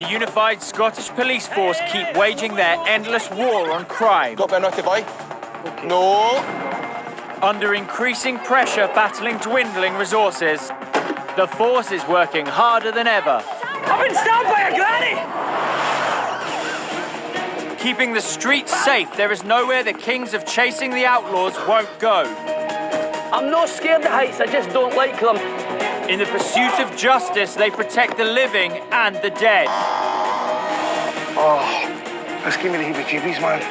The unified Scottish police force keep waging their endless war on crime. Got a naughty boy? Okay. No. Under increasing pressure battling dwindling resources, the force is working harder than ever. I've been stabbed by a granny! Keeping the streets safe, there is nowhere the kings of chasing the outlaws won't go. I'm not scared of heights, I just don't like them. In the pursuit of justice, they protect the living and the dead. Oh, that's giving me the heebie-jeebies, man.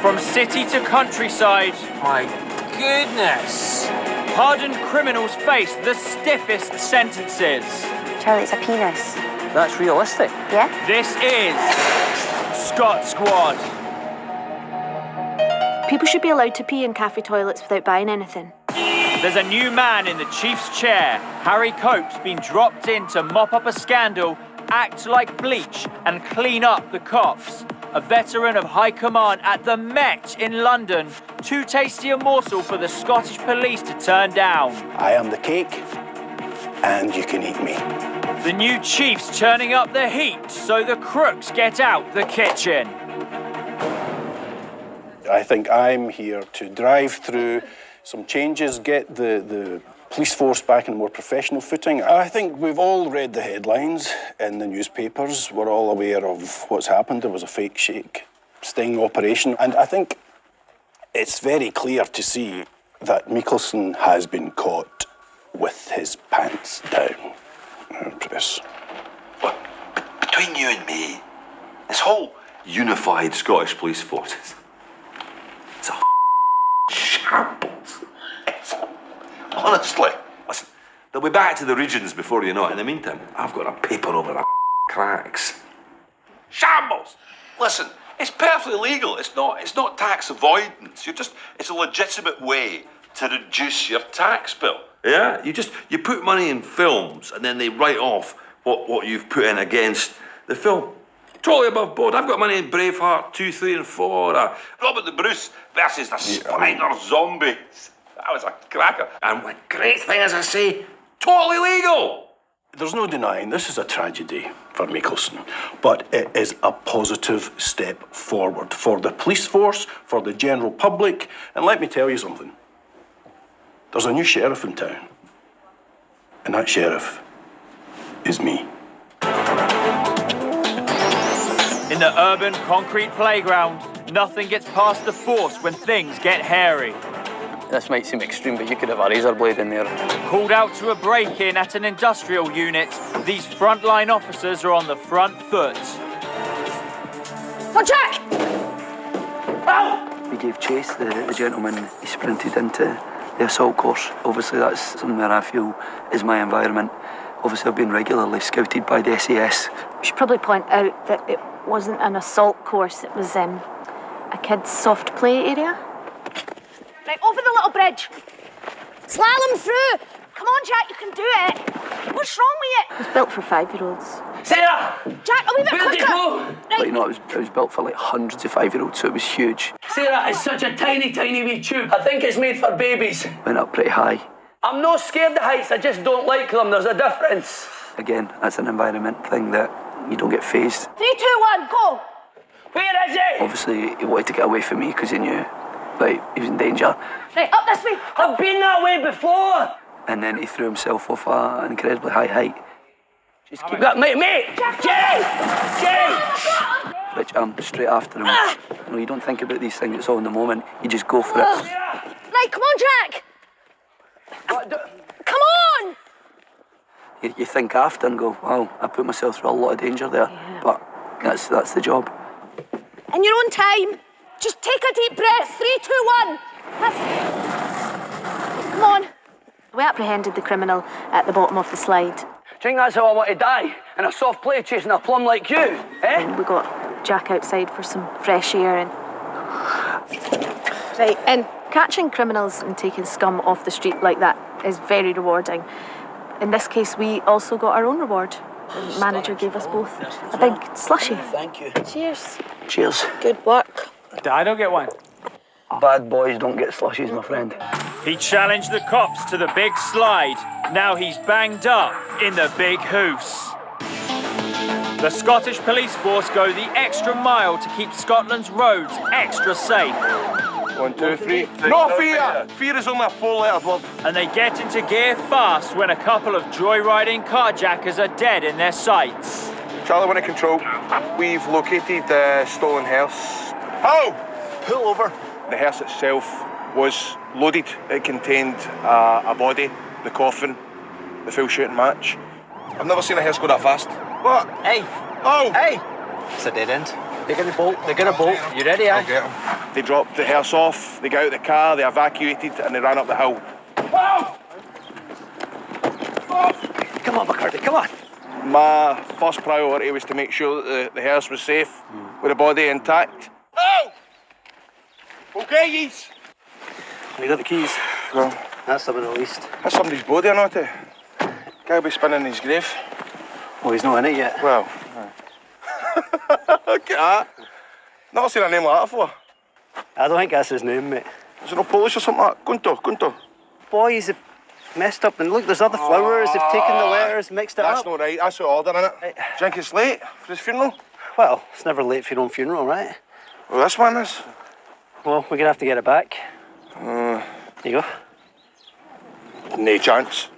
From city to countryside, My goodness. hardened criminals face the stiffest sentences. Charlie, it's a penis. That's realistic. Yeah? This is Scot Squad. People should be allowed to pee in cafe toilets without buying anything. There's a new man in the chief's chair. Harry Cope's been dropped in to mop up a scandal, act like bleach and clean up the cops. A veteran of high command at the Met in London. Too tasty a morsel for the Scottish police to turn down. I am the cake, and you can eat me. The new chief's turning up the heat so the crooks get out the kitchen. I think I'm here to drive through some changes, get the police force back in a more professional footing. I think we've all read the headlines in the newspapers. We're all aware of what's happened. There was a fake shake sting operation. And I think it's very clear to see that Mikkelsen has been caught with his pants down. Chris. Look, between you and me, this whole unified Scottish police force, it's a shambles. Honestly. Listen, they'll be back to the regions before you know it. In the meantime, I've got a paper over the cracks. Shambles! Listen, it's perfectly legal. It's not tax avoidance. It's a legitimate way to reduce your tax bill. Yeah? You put money in films and then they write off what you've put in against the film. Totally above board. I've got money in Braveheart 2, 3 and 4. Robert the Bruce versus the Spider Zombies. That was a cracker. And the great thing, as I say, totally legal. There's no denying this is a tragedy for Mikkelsen, but it is a positive step forward for the police force, for the general public. And let me tell you something. There's a new sheriff in town, and that sheriff is me. In the urban concrete playground, nothing gets past the force when things get hairy. This might seem extreme, but you could have a razor blade in there. Called out to a break-in at an industrial unit, these frontline officers are on the front foot. Oh, Jack! Ow! We gave chase. The gentleman, he sprinted into the assault course. Obviously, that's something that I feel is my environment. Obviously, I've been regularly scouted by the SAS. We should probably point out that it wasn't an assault course, it was a kid's soft play area. Right, over the little bridge. Slalom through. Come on, Jack, you can do it. What's wrong with it? It was built for 5-year-olds. Sarah! Jack, a wee bit Where'd you quicker. go? But you know, it was built for like hundreds of 5-year-olds, so it was huge. Sarah, it's such a tiny, tiny wee tube. I think it's made for babies. Went up pretty high. I'm not scared of heights, I just don't like them. There's a difference. Again, that's an environment thing that you don't get phased. 3, 2, 1, go. Where is it? Obviously, he wanted to get away from me because he knew, like, he was in danger. Right, up this way. I've been that way before. And then he threw himself off an incredibly high height. Just keep that, mate! Jerry! Jerry! Which I'm straight after him. You know, you don't think about these things, it's all in the moment. You just go for it. Right, come on, Jack. Come on! You think after and go, wow, I put myself through a lot of danger there. Yeah. But that's the job. In your own time. Just take a deep breath. 3, 2, 1. Come on. We apprehended the criminal at the bottom of the slide. Do you think that's how I want to die? In a soft play chasing a plum like you, eh? And we got Jack outside for some fresh air and... Right, and catching criminals and taking scum off the street like that is very rewarding. In this case, we also got our own reward. The manager gave us both a big slushie. Thank you. Cheers. Cheers. Good work. I don't get one. Bad boys don't get slushies, my friend. He challenged the cops to the big slide. Now he's banged up in the big hoose. The Scottish police force go the extra mile to keep Scotland's roads extra safe. 1, 2, 3. No fear! Fear is only a 4-letter word. And they get into gear fast when a couple of joyriding carjackers are dead in their sights. Charlie 1 in control. We've located the stolen hearse. Oh! Pull over. The hearse itself was loaded. It contained a body, the coffin, the full shooting match. I've never seen a hearse go that fast. What? Hey! Oh! Hey! It's a dead end. They're gonna bolt. They're gonna bolt. You ready, I'll get them. They dropped the hearse off, they got out of the car, they evacuated, and they ran up the hill. Oh! Come on, McCarthy, come on. My first priority was to make sure that the hearse was safe, with the body intact. Oh! Okay, yees. We got the keys. Well, That's something at least. that's somebody's body or not. Guy be spinning his grave. Oh, he's not in it yet. Well, look at that. Never seen a name like that before. I don't think that's his name, mate. Is it not Polish or something like that? Gunto. Boys have messed up, and look, there's other flowers. They've taken the letters, mixed it That's up. not right. That's out of order, innit? Right. Do you think it's late for his funeral? Well, it's never late for your own funeral, right? Well, this one is. Well, we're gonna have to get it back. There you go. No chance.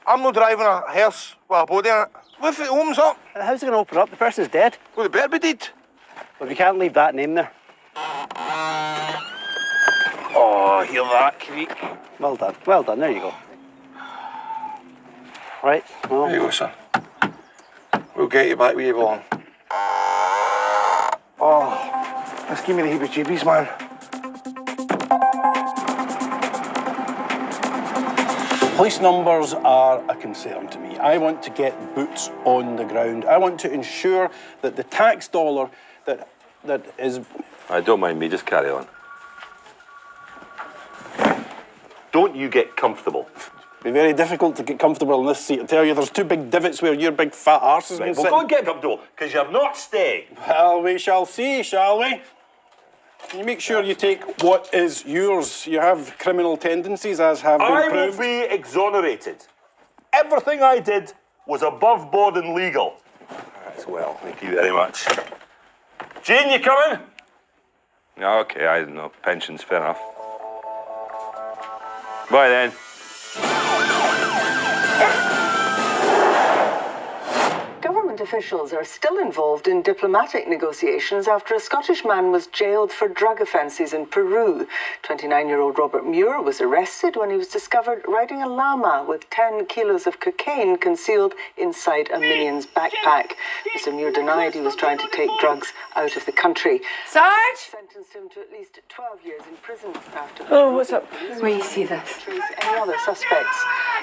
I'm not driving a hearse with a body in it. What if it opens up? How's it gonna open up? The person's dead. Well, they better be dead. But we can't leave that name there. Oh, hear that creak. Well done. Well done. There you go. Right. Well. There you go, sir. We'll get you back where you belong. Oh, that's giving me the heebie-jeebies, man. Police numbers are a concern to me. I want to get boots on the ground. I want to ensure that the tax dollar that is... I don't mind me, just carry on. Don't you get comfortable. It'd be very difficult to get comfortable in this seat. I tell you, there's two big divots where your big fat arse has been Well, sitting. go and get comfortable, because you're not staying. Well, we shall see, shall we? You make sure you take what is yours. You have criminal tendencies, as have been I will proved. be exonerated. Everything I did was above board and legal. That's well, thank you very much. Jean, you coming? Yeah, okay, I don't know. Pension's fair enough. Bye then. Government officials are still involved in diplomatic negotiations after a Scottish man was jailed for drug offences in Peru. 29-year-old Robert Muir was arrested when he was discovered riding a llama with 10 kilos of cocaine concealed inside a minion's backpack. Mr. Muir denied he was trying to take drugs out of the country. Sarge? Sentenced him to at least 12 years in prison after... Oh, what's up? Where you see this? Any other suspects.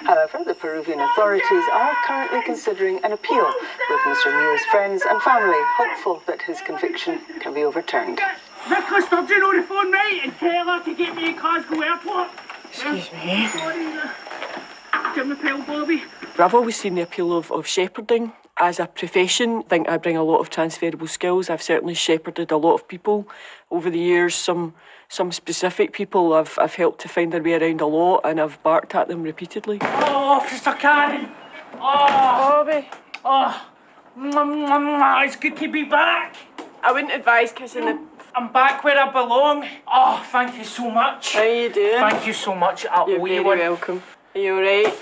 However, the Peruvian authorities are currently considering an appeal, with Mr. Muir's friends and family hopeful that his conviction can be overturned. Nicola Sturgeon on the phone, mate, and tell her to get me in Glasgow Airport. Excuse me. Give me a pill, Bobby. I've always seen the appeal of shepherding as a profession. I think I bring a lot of transferable skills. I've certainly shepherded a lot of people over the years. Some specific people I've helped to find their way around a lot, and I've barked at them repeatedly. Oh, Officer Karen. Oh, Bobby. oh. It's good to be back. I wouldn't advise kissing the... I'm back where I belong. Oh, thank you so much. How you doing? Thank you so much. You're very welcome. Are you alright?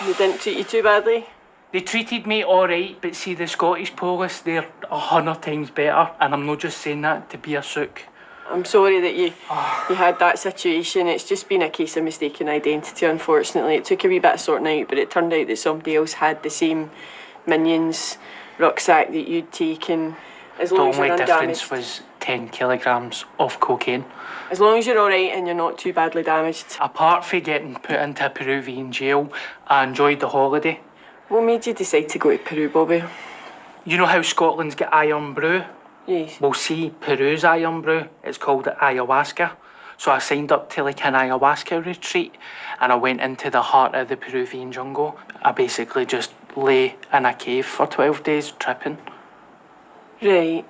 You didn't treat you too badly? They treated me alright, but see, the Scottish police, they're 100 times better, and I'm not just saying that to be a sook. I'm sorry that you had that situation. It's just been a case of mistaken identity, unfortunately. It took a wee bit of sorting out, but it turned out that somebody else had the same Minions rucksack that you'd taken. As long as you're The only undamaged. difference was 10 kilograms of cocaine. As long as you're alright and you're not too badly damaged. Apart from getting put into a Peruvian jail, I enjoyed the holiday. What made you decide to go to Peru, Bobby? You know how Scotland's got iron brew? Yes. Well, see, Peru's iron brew, it's called ayahuasca. So I signed up to like an ayahuasca retreat, and I went into the heart of the Peruvian jungle. I basically just lay in a cave for 12 days tripping. Right.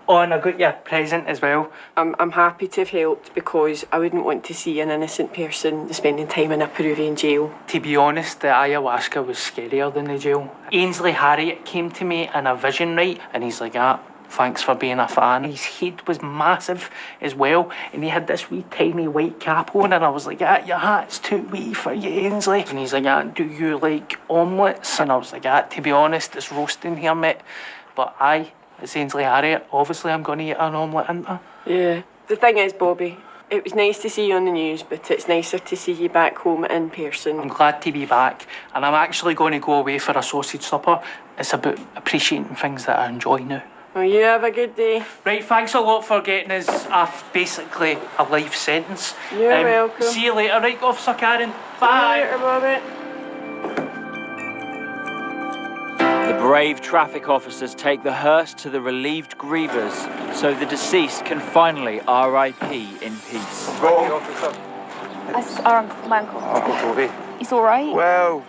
Oh, and I got you a present as well. I'm happy to have helped because I wouldn't want to see an innocent person spending time in a Peruvian jail. To be honest, the ayahuasca was scarier than the jail. Ainsley Harriott came to me in a vision, right? And he's like, thanks for being a fan. His head was massive as well, and he had this wee tiny white cap on, and I was like, your hat's too wee for you, Ainsley. And he's like, do you like omelettes? And I was like, to be honest, it's roasting here, mate. But it's Ainsley Harriott. Obviously, I'm going to eat an omelette, ain't I? Yeah. The thing is, Bobby, it was nice to see you on the news, but it's nicer to see you back home in person. I'm glad to be back, and I'm actually going to go away for a sausage supper. It's about appreciating things that I enjoy now. Well, you have a good day. Right, thanks a lot for getting us basically a life sentence. You're welcome. See you later, right, Officer Karen? Bye. See you later, Bobby. The brave traffic officers take the hearse to the relieved grievers so the deceased can finally RIP in peace. That's my uncle. Uncle Toby. He's all right? Well,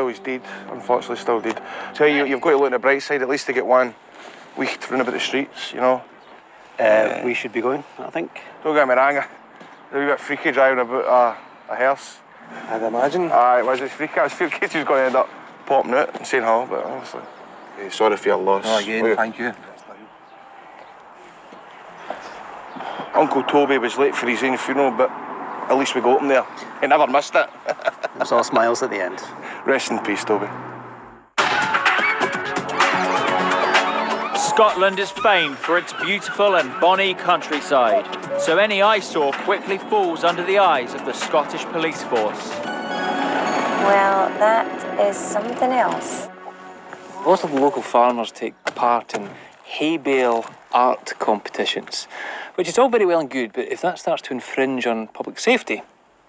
he's dead. Unfortunately, still dead. So you've got to look on the bright side, at least to get one week to run about the streets, you know. We should be going, I think. Don't get me wrong, a wee bit freaky driving about a hearse. I'd imagine. Aye, it was freaky. I was fearing he was going to end up popping out and saying hello, but honestly, sorry for your loss. Oh, again, thank you. Uncle Toby was late for his own funeral, but at least we got him there. He never missed it. It was all smiles at the end. Rest in peace, Toby. Scotland is famed for its beautiful and bonny countryside, so any eyesore quickly falls under the eyes of the Scottish police force. Well, that is something else. Lots of local farmers take part in hay bale art competitions, which is all very well and good, but if that starts to infringe on public safety,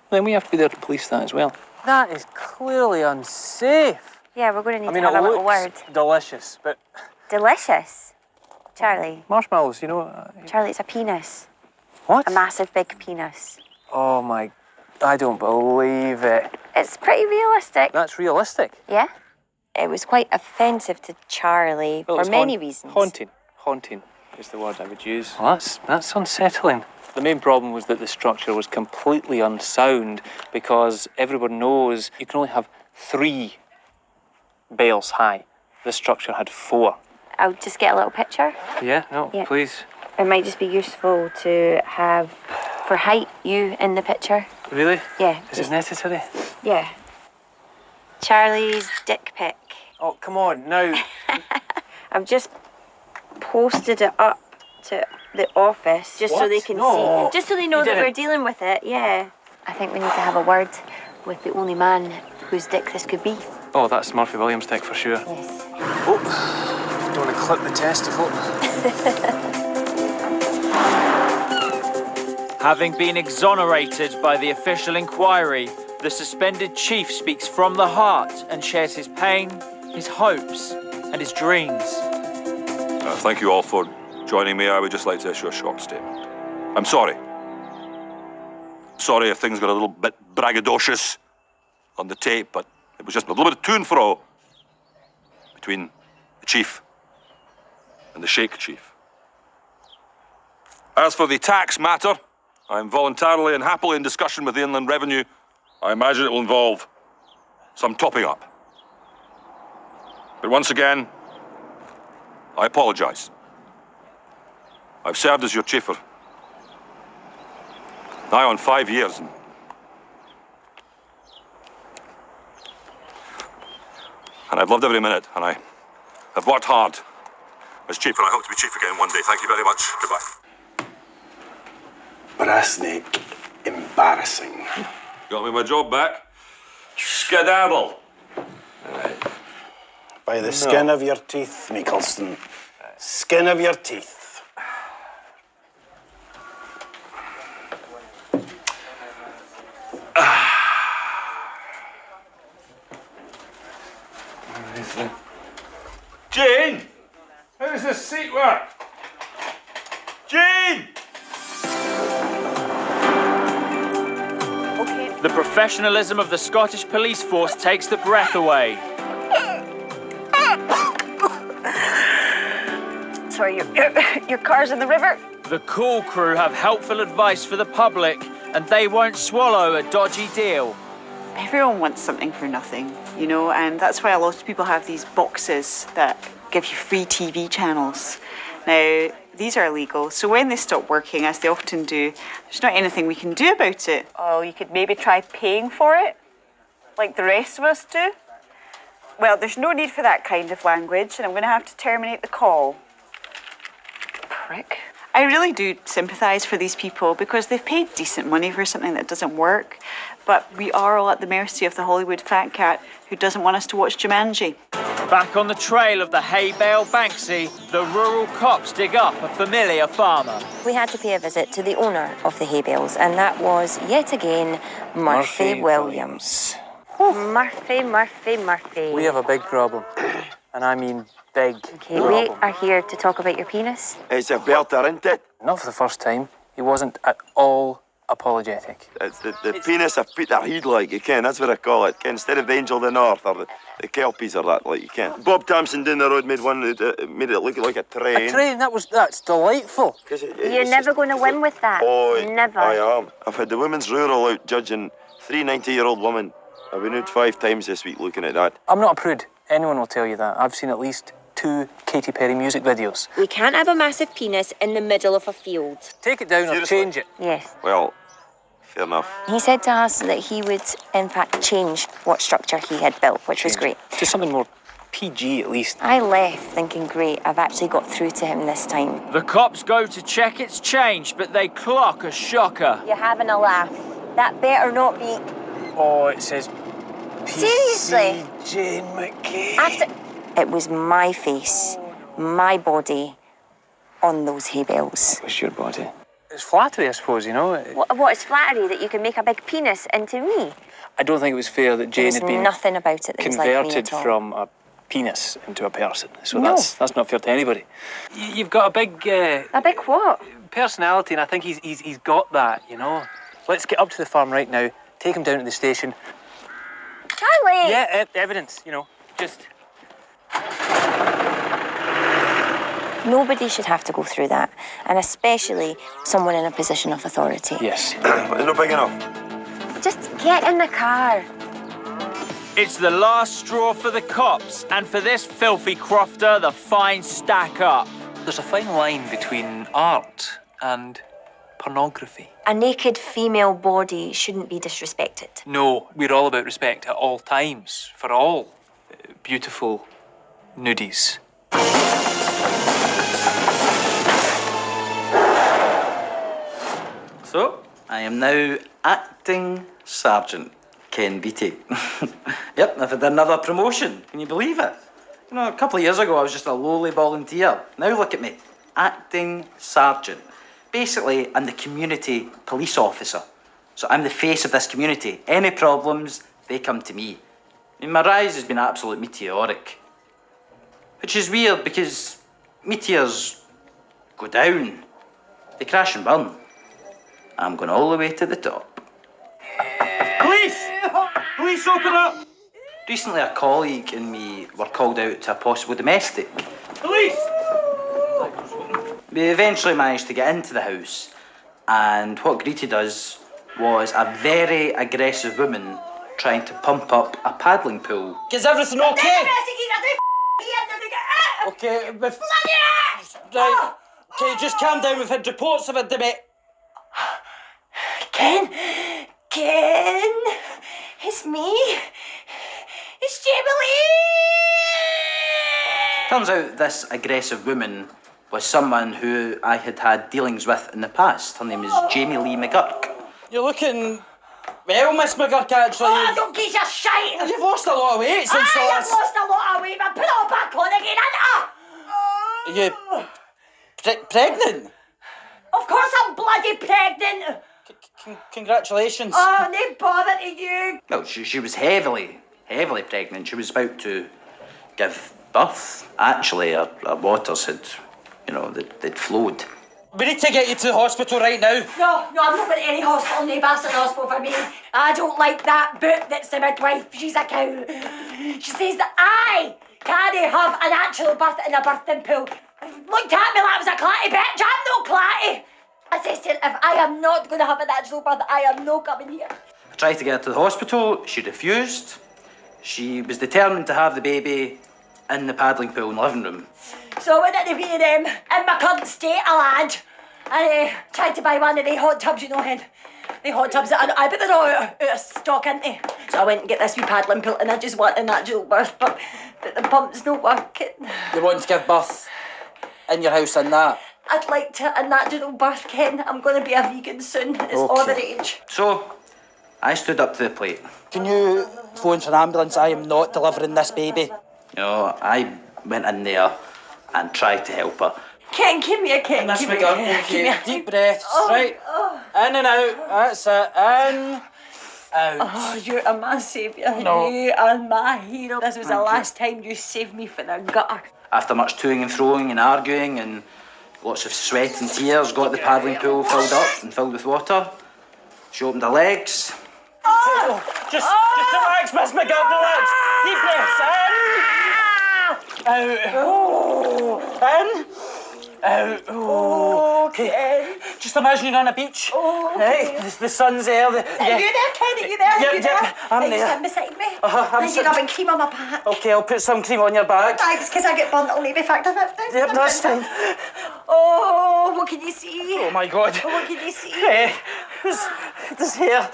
then we have to be there to police that as well. That is clearly unsafe. Yeah, we're going to need to have a little word. Delicious, but... Delicious? Charlie? Marshmallows, you know... Charlie, it's a penis. What? A massive big penis. Oh my... I don't believe it. It's pretty realistic. That's realistic? Yeah. It was quite offensive to Charlie for many reasons. Haunting is the word I would use. Well, that's unsettling. The main problem was that the structure was completely unsound because everyone knows you can only have 3 bales high. This structure had 4. I'll just get a little picture. Yeah, please. It might just be useful to have, for height, you in the picture. Really? Yeah. Is it necessary? Yeah. Charlie's dick pic. Oh, come on, now. I've just posted it up to the office just so they can see. Just so they know that we're dealing with it, yeah. I think we need to have a word with the only man whose dick this could be. Oh, that's Murphy Williams' dick for sure. Yes. Oh, don't want to clip the testicle. Having been exonerated by the official inquiry, the suspended chief speaks from the heart and shares his pain, his hopes, and his dreams. Thank you all for joining me. I would just like to issue a short statement. I'm sorry. Sorry if things got a little bit braggadocious on the tape, but it was just a little bit of to and fro between the chief and the Sheikh chief. As for the tax matter, I'm voluntarily and happily in discussion with the Inland Revenue. I imagine it will involve some topping up. But once again, I apologise. I've served as your chief for nigh on 5 years. And I've loved every minute, and I've worked hard as chief, and I hope to be chief again one day. Thank you very much. Goodbye. Brassneck, embarrassing. Got me my job back. Skedaddle. By the skin of your teeth, Mickelson. Skin of your teeth. Jane! How does this seat work? Jane! The professionalism of the Scottish police force takes the breath away. Sorry, your car's in the river. The Cool Crew have helpful advice for the public, and they won't swallow a dodgy deal. Everyone wants something for nothing, you know, and that's why a lot of people have these boxes that give you free TV channels. Now, these are illegal, so when they stop working, as they often do, there's not anything we can do about it. Oh, you could maybe try paying for it, like the rest of us do. Well, there's no need for that kind of language, and I'm going to have to terminate the call. Prick. I really do sympathise for these people because they've paid decent money for something that doesn't work, but we are all at the mercy of the Hollywood fat cat who doesn't want us to watch Jumanji. Back on the trail of the hay bale Banksy, the rural cops dig up a familiar farmer. We had to pay a visit to the owner of the hay bales, and that was, yet again, Murphy Williams. Murphy. We have a big problem. And I mean big Okay, problem. we are here to talk about your penis. It's a belter, isn't it? Not for the first time. He wasn't at all apologetic. It's the penis of Peter Heed, like, you can. That's what I call it. Ken, instead of the Angel of the North or the Kelpies or that, like, you can. Bob Thompson down the road made it look like a train. A train? That's delightful. You're never going to win with that. Oh, never. I am. I've had the women's rural out judging 3 90-year-old women. I've been out 5 times this week looking at that. I'm not a prude. Anyone will tell you that. I've seen at least 2 Katy Perry music videos. We can't have a massive penis in the middle of a field. Take it down or change it. Yes. Well, fair enough. He said to us that he would, in fact, change what structure he had built, which was great. To something more PG, at least. I left thinking, great, I've actually got through to him this time. The cops go to check it's changed, but they clock a shocker. You're having a laugh. That better not be... Oh, it says Seriously? Jane McKay. After... It was my face, my body, on those hay bales. It was your body. It's flattery, I suppose, you know. What is flattery, that you can make a big penis into me? I don't think it was fair that Jane had been nothing about it that was like me converted at all. from a penis into a person. So No. that's not fair to anybody. You've got a big... A big what? Personality, and I think he's got that, you know. Let's get up to the farm right now, take him down to the station. Charlie! Yeah, evidence, you know, just... Nobody should have to go through that, and especially someone in a position of authority. Yes. But it's not big enough. Just get in the car. It's the last straw for the cops, and for this filthy crofter, the fines stack up. There's a fine line between art and pornography. A naked female body shouldn't be disrespected. No, we're all about respect at all times, for all beautiful nudies. So, I am now acting Sergeant Ken Beattie. Yep, I've had another promotion. Can you believe it? You know, a couple of years ago, I was just a lowly volunteer. Now look at me, acting Sergeant. Basically, I'm the community police officer. So I'm the face of this community. Any problems, they come to me. I mean, my rise has been absolute meteoric. Which is weird because meteors go down. They crash and burn. I'm going all the way to the top. Police! Police, open up! Recently, a colleague and me were called out to a possible domestic. Police! We eventually managed to get into the house, and what greeted us was a very aggressive woman trying to pump up a paddling pool. Is everything okay? Okay, right. Okay, just calm down. We've had reports of a debate. Ken, it's me. It's Jubilee. Turns out this aggressive woman was someone who I had had dealings with in the past. Her name is Jamie Lee McGurk. You're looking well, Miss McGurk, actually. Oh, I don't give a shite. You've lost a lot of weight since the last... I've lost a lot of weight, but put it all back on again, Are you pregnant? Of course I'm bloody pregnant. Congratulations. Oh, no bother to you. Well, she was heavily pregnant. She was about to give birth. Actually, her waters had, they'd flowed. We need to get you to the hospital right now. No, I'm not going to any hospital, no bastard hospital for me. I don't like that book that's the midwife. She's a cow. She says that I can't have an actual birth in a birthing pool. looked at me like I was a clatty bitch. I'm no clatty. I says to her, if I am not going to have a natural birth, I am not coming here. I tried to get her to the hospital. She refused. She was determined to have the baby in the paddling pool in the living room. So I went into B&M in my current state, a lad, and tried to buy one of the hot tubs, you know, Hen. The hot tubs that I bet they're all out of stock, aren't they? So I went and get this wee paddling pool, and I just want a natural birth, but the pump's not working. You want to give birth in your house in that? I'd like to a natural birth, Ken. I'm going to be a vegan soon. It's all the rage. So, I stood up to the plate. Can you phone for an ambulance? I am not delivering this baby. No, I went in there and tried to help her. Ken, give me a Ken. This Give we me go. a Ken. Give me Okay, a- deep breaths, Oh, right? oh. In and out. That's it. In, out. Oh, you're a my saviour. No. You are my hero. This was the last time you saved me from the gutter. After much toing and throwing and arguing and lots of sweat and tears, got the paddling pool filled up and filled with water. She opened her legs. Oh! Just relax, Miss McGill, relax. Deep breaths. In. Out. Oh. In. Out. Oh. Okay. Just imagine you're on a beach. Oh, okay. Right? The sun's there. Are you there, Ken? Are you there? Yep, Are you there? yep, I'm Are you there. sitting beside me? I'm I need sitting- a bit cream on my back. Okay, I'll put some cream on your back. Thanks, because I get burnt. It'll make me factor 50. Yep, that's fine. Oh, what can you see? Oh my God. What can you see? This here.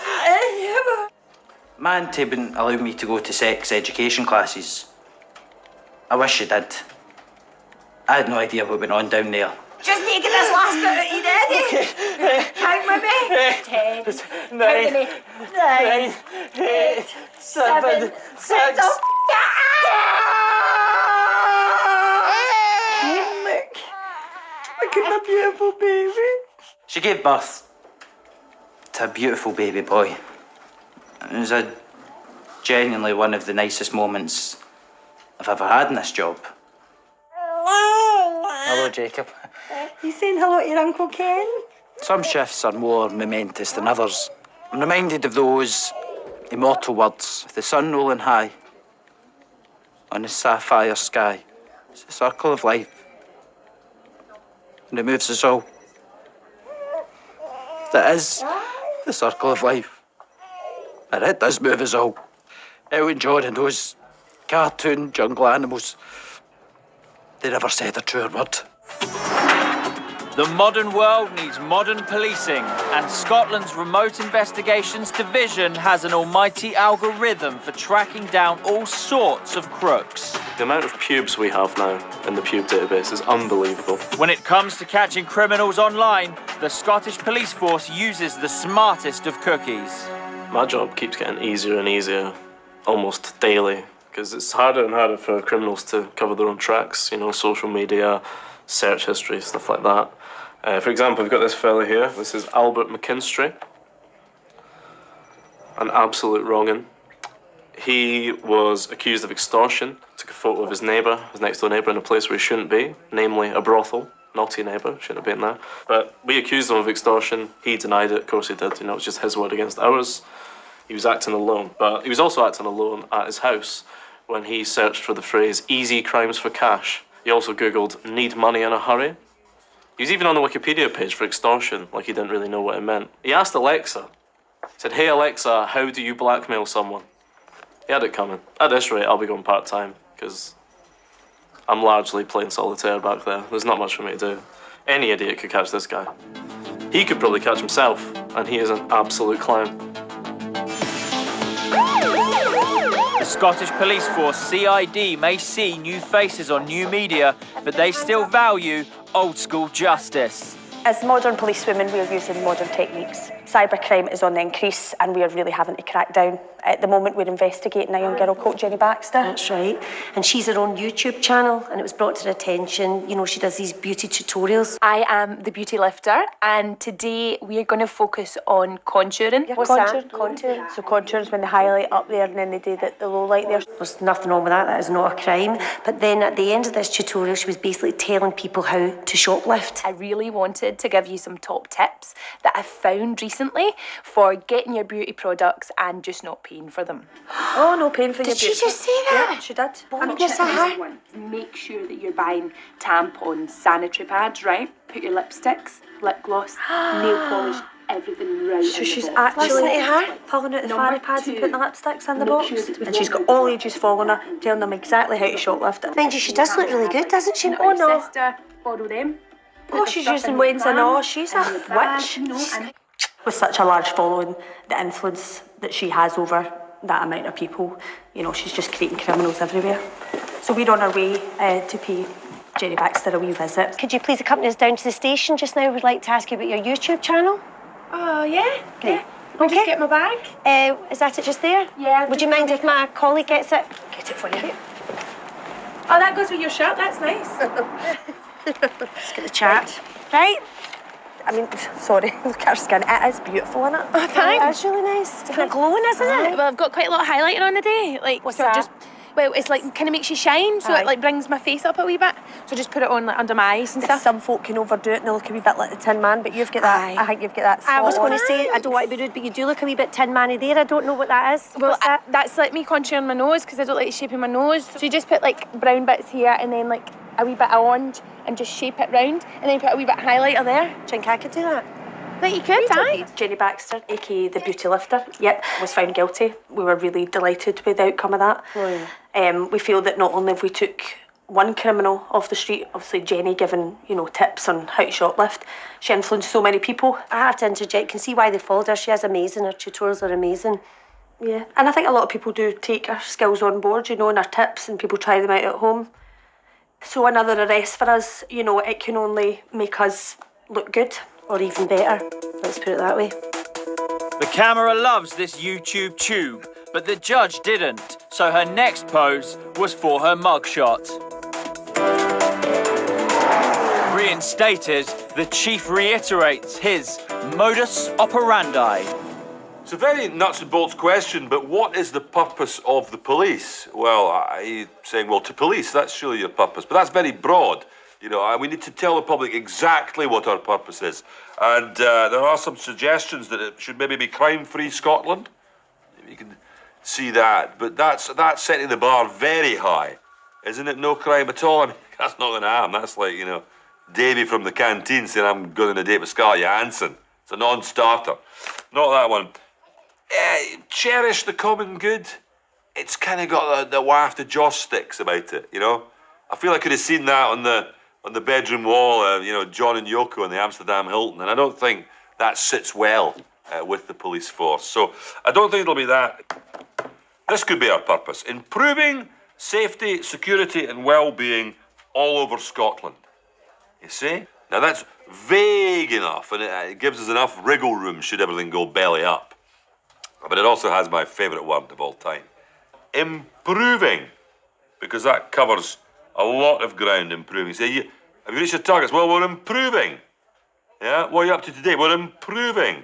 My auntie wouldn't allow me to go to sex education classes. I wish she did. I had no idea what went on down there. Just need to get this last bit out, you ready? Okay. Count with me. 10. Count with me. 9. 8. 7. 6. Look at my beautiful baby. She gave birth to a beautiful baby boy. It was genuinely one of the nicest moments I've ever had in this job. Hello, Jacob. You saying hello to your Uncle Ken? Some shifts are more momentous than others. I'm reminded of those immortal words, the sun rolling high on the sapphire sky. It's the circle of life, and it moves us all. That is the circle of life, and it does move us all. Elton John and those cartoon jungle animals, they never said a truer word. The modern world needs modern policing, and Scotland's Remote Investigations Division has an almighty algorithm for tracking down all sorts of crooks. The amount of pubes we have now in the pube database is unbelievable. When it comes to catching criminals online, the Scottish police force uses the smartest of cookies. My job keeps getting easier and easier, almost daily, because it's harder and harder for criminals to cover their own tracks, you know, social media, search history, stuff like that. For example, we've got this fella here. This is Albert McKinstry. An absolute wrong'un. He was accused of extortion. Took a photo of his neighbour, his next door neighbour, in a place where he shouldn't be, namely a brothel. Naughty neighbour, shouldn't have been there. But we accused him of extortion. He denied it. Of course he did. You know, it was just his word against ours. He was acting alone. But he was also acting alone at his house when he searched for the phrase easy crimes for cash. He also Googled need money in a hurry. He was even on the Wikipedia page for extortion, like he didn't really know what it meant. He asked Alexa, he said, "Hey Alexa, how do you blackmail someone?" He had it coming. At this rate, I'll be going part-time, because I'm largely playing solitaire back there. There's not much for me to do. Any idiot could catch this guy. He could probably catch himself, and he is an absolute clown. The Scottish Police Force, CID, may see new faces on new media, but they still value old-school justice. As modern policewomen, we're using modern techniques. Cybercrime is on the increase and we're really having to crack down. At the moment, we're investigating a young girl called Jenny Baxter. That's right. And she's her own YouTube channel, and it was brought to her attention. You know, she does these beauty tutorials. I am the beauty lifter, and today we are going to focus on contouring. What's that? Contouring. So contouring when they highlight up there and then they do the low light there. There's nothing wrong with that. That is not a crime. But then at the end of this tutorial, she was basically telling people how to shoplift. I really wanted to give you some top tips that I've found recently recently for getting your beauty products and just not paying for them. Oh, no paying for your beauty. Did she just say that? Yeah, she did. And yes, I have. Make sure that you're buying tampons, sanitary pads, right? Put your lipsticks, lip gloss, nail polish, everything right. So she's actually pulling out the fanny pads and putting the lipsticks in the box. And she's got all ages following her, telling them exactly how to shoplift it. Mind you, she does look really good, doesn't she? Oh, no. Sister, borrow them. Oh, she's using Wayne's and all. She's a witch. With such a large following, the influence that she has over that amount of people, you know, she's just creating criminals everywhere. So we're on our way to pay Jenny Baxter a wee visit. Could you please accompany us down to the station just now? We'd like to ask you about your YouTube channel. Oh, yeah? Great. I'll just get my bag. Is that it just there? Yeah. Would you mind if my colleague gets it? Get it for you. Oh, that goes with your shirt. That's nice. Let's get the chat. Right? I mean, sorry, look at her skin. It is beautiful, isn't it? Oh, thanks. It's really nice. It's kind of glowing, isn't it? Well, I've got quite a lot of highlighter on the day. Like, What's so that? just, well, it's like kind of makes you shine, so Aye. it like brings my face up a wee bit. So just put it on like under my eyes and stuff. Some folk can overdo it and they look a wee bit like the Tin Man, but you've got that. Aye. I think you've got that. I was spot going on. to say, I don't want to be rude, but you do look a wee bit Tin Man-y there. I don't know what that is. Well, What's that? that's like me contouring my nose because I don't like the shape of my nose. So you just put like brown bits here and then like a wee bit of orange and just shape it round and then put a wee bit of highlighter there. Do you think I could do that? Like you could, aye. Jenny Baxter, aka the beauty lifter, was found guilty. We were really delighted with the outcome of that. Oh, yeah. We feel that not only have we took one criminal off the street, obviously Jenny giving, you know, tips on how to shoplift, she influenced so many people. I have to interject. Can see why they followed her. She is amazing. Her tutorials are amazing. Yeah, and I think a lot of people do take her skills on board, you know, and her tips, and people try them out at home. So another arrest for us, you know, it can only make us look good. Or even better. Let's put it that way. The camera loves this YouTube tube, but the judge didn't, so her next pose was for her mugshot. Reinstated, the chief reiterates his modus operandi. It's a very nuts and bolts question, but what is the purpose of the police? Well, I'm saying, well, to police, that's surely your purpose, but that's very broad. You know, we need to tell the public exactly what our purpose is. And there are some suggestions that it should maybe be crime-free Scotland. You can see that, but that's setting the bar very high, isn't it? No crime at all. I mean, that's not going to happen. That's like, you know, Davy from the canteen saying I'm going on a date with Scarlett Johansson. It's a non-starter. Not that one. Cherish the common good. It's kind of got the waft of joss sticks about it, you know. I feel I could have seen that on the bedroom wall, you know, John and Yoko in the Amsterdam Hilton, and I don't think that sits well with the police force. So I don't think it'll be that. This could be our purpose: improving safety, security, and well-being all over Scotland. You see? Now that's vague enough, and it gives us enough wriggle room should everything go belly up. But it also has my favourite word of all time: improving, because that covers a lot of ground. Improving. Say, have you reached your targets? Well, we're improving. Yeah, what are you up to today? We're improving.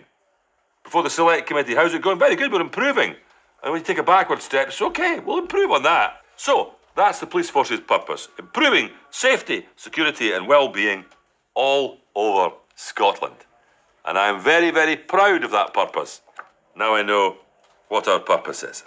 Before the select committee, how's it going? Very good, we're improving. And when you take a backward step, it's okay, we'll improve on that. So, that's the police force's purpose: improving safety, security, and well-being all over Scotland. And I'm very, very proud of that purpose. Now I know what our purpose is.